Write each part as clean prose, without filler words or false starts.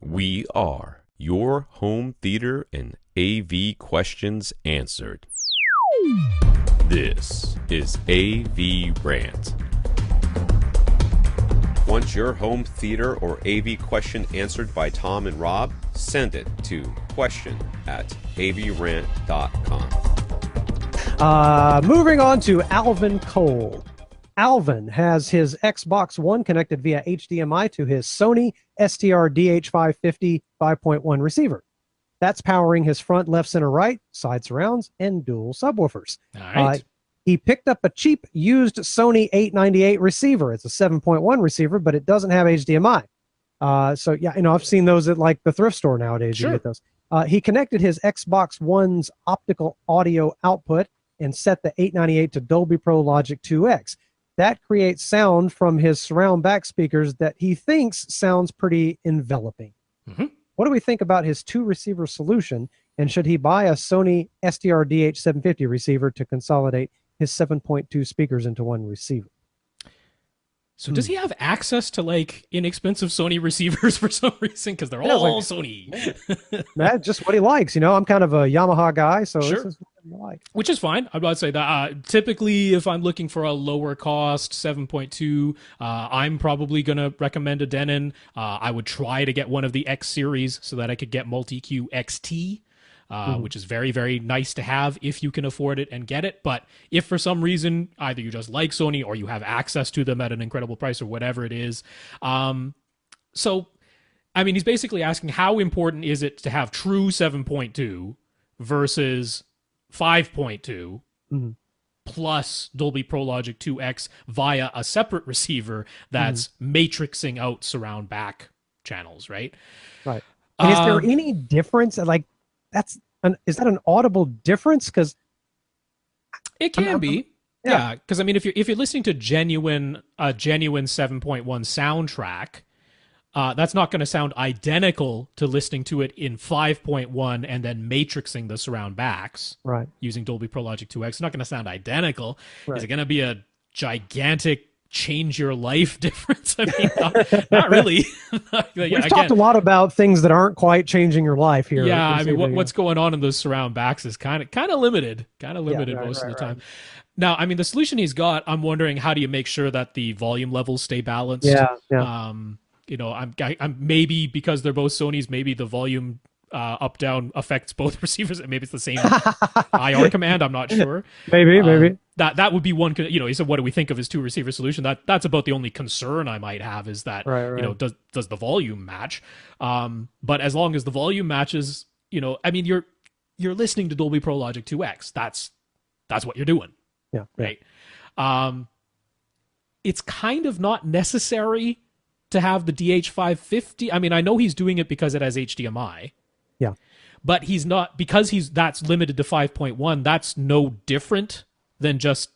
We are your home theater and AV questions answered. This is AVRant. Want your home theater or AV question answered by Tom and Rob? Send it to question@avrant.com. Moving on to Alvin Cole. Alvin has his Xbox One connected via HDMI to his Sony STR-DH550 5.1 receiver. That's powering his front, left, center, right, side surrounds, and dual subwoofers. All right. He picked up a cheap used Sony 898 receiver. It's a 7.1 receiver, but it doesn't have HDMI. So yeah, I've seen those at like the thrift store nowadays. Sure. You get those. He connected his Xbox One's optical audio output and set the 898 to Dolby Pro Logic 2X. That creates sound from his surround back speakers that he thinks sounds pretty enveloping. Mm-hmm. What do we think about his two receiver solution? And should he buy a Sony STR-DH750 receiver to consolidate his 7.2 speakers into one receiver? So does he have access to like inexpensive Sony receivers for some reason? Because they're all Sony. That's just what he likes. I'm kind of a Yamaha guy, so Sure. this is what he likes. Which is fine. I'm about to say that. Typically, if I'm looking for a lower cost 7.2, I'm probably going to recommend a Denon. I would try to get one of the X series so that I could get Multi-Q XT. Which is very, very nice to have if you can afford it and get it. But if for some reason either you just like Sony or you have access to them at an incredible price or whatever it is. So, I mean, he's basically asking how important is it to have true 7.2 versus 5.2 plus Dolby Pro Logic 2X via a separate receiver that's matrixing out surround back channels, right? Right. And is there any difference? Like, is that an audible difference? Because it can be, yeah. Because I mean, if you're listening to genuine 7.1 soundtrack, that's not going to sound identical to listening to it in 5.1 and then matrixing the surround backs, right, using Dolby Pro Logic 2X. It's not going to sound identical. Right. Is it going to be a gigantic change your life difference? I mean, not really. We've talked a lot about things that aren't quite changing your life here. Yeah, I mean, what's going on in those surround backs is kind of limited, most of the time. Now, I mean, the solution he's got, I'm wondering, how do you make sure that the volume levels stay balanced? Yeah. I'm maybe because they're both Sonys, maybe the volume up down affects both receivers, and maybe it's the same IR command. I'm not sure. Maybe that would be one. He said, "What do we think of his two receiver solution?" That's about the only concern I might have, is that does the volume match? But as long as the volume matches, I mean, you're listening to Dolby Pro Logic 2X. That's what you're doing. Yeah. Right. It's kind of not necessary to have the DH550. I mean, I know he's doing it because it has HDMI. Yeah. But he's not, because that's limited to 5.1, that's no different than just,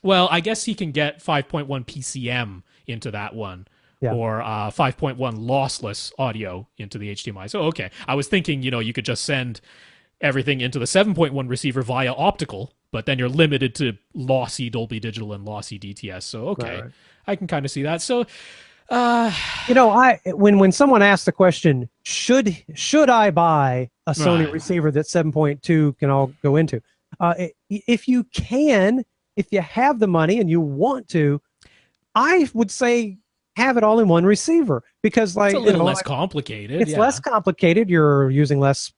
well, I guess he can get 5.1 PCM into that one, or 5.1 lossless audio into the HDMI. So, okay. I was thinking, you could just send everything into the 7.1 receiver via optical, but then you're limited to lossy Dolby Digital and lossy DTS. So, okay. Right. I can kind of see that. So, when someone asks the question, should I buy a Sony receiver that 7.2 can all go into? If you have the money and you want to, I would say have it all in one receiver, because it's a little less complicated. It's less complicated. You're using less,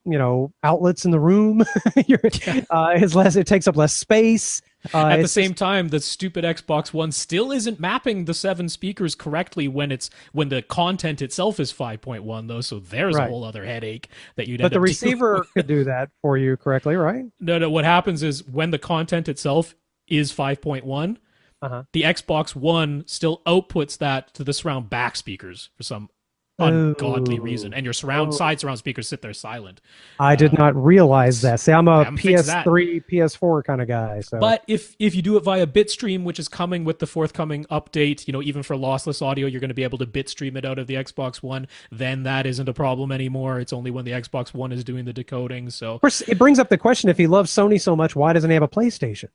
outlets in the room. It takes up less space. At the same time, the stupid Xbox One still isn't mapping the 7 speakers correctly when the content itself is 5.1, though. So there's a whole other headache that you'd. But the receiver could do that for you correctly, right? No. What happens is when the content itself is 5.1, the Xbox One still outputs that to the surround back speakers for some ungodly reason, and your side surround speakers sit there silent. I did not realize that. See, I'm a PS3, PS4 kind of guy. So, but if you do it via Bitstream, which is coming with the forthcoming update, even for lossless audio, you're going to be able to Bitstream it out of the Xbox One. Then that isn't a problem anymore. It's only when the Xbox One is doing the decoding. So, of course, it brings up the question: if he loves Sony so much, why doesn't he have a PlayStation?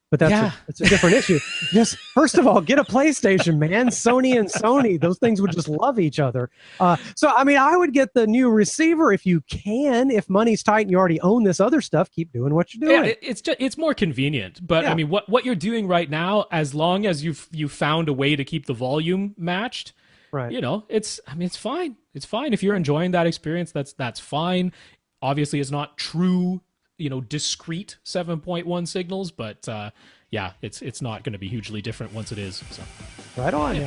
But that's a different issue. Just first of all, get a PlayStation, man. Sony and Sony, those things would just love each other. So I mean, I would get the new receiver if you can. If money's tight and you already own this other stuff, keep doing what you're doing. Yeah, it's more convenient. But I mean, what you're doing right now, as long as you found a way to keep the volume matched, right? it's fine. It's fine if you're enjoying that experience. That's fine. Obviously, it's not true, discrete 7.1 signals, but it's not going to be hugely different once it is. So. Right on.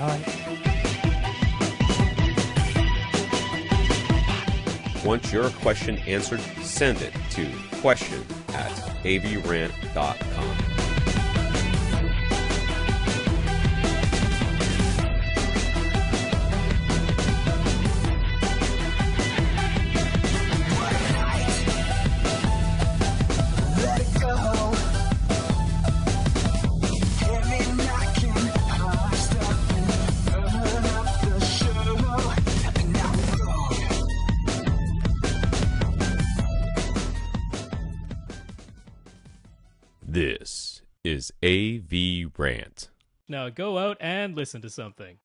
Want your question answered? Send it to question@avrant.com. This is AVRant. Now go out and listen to something.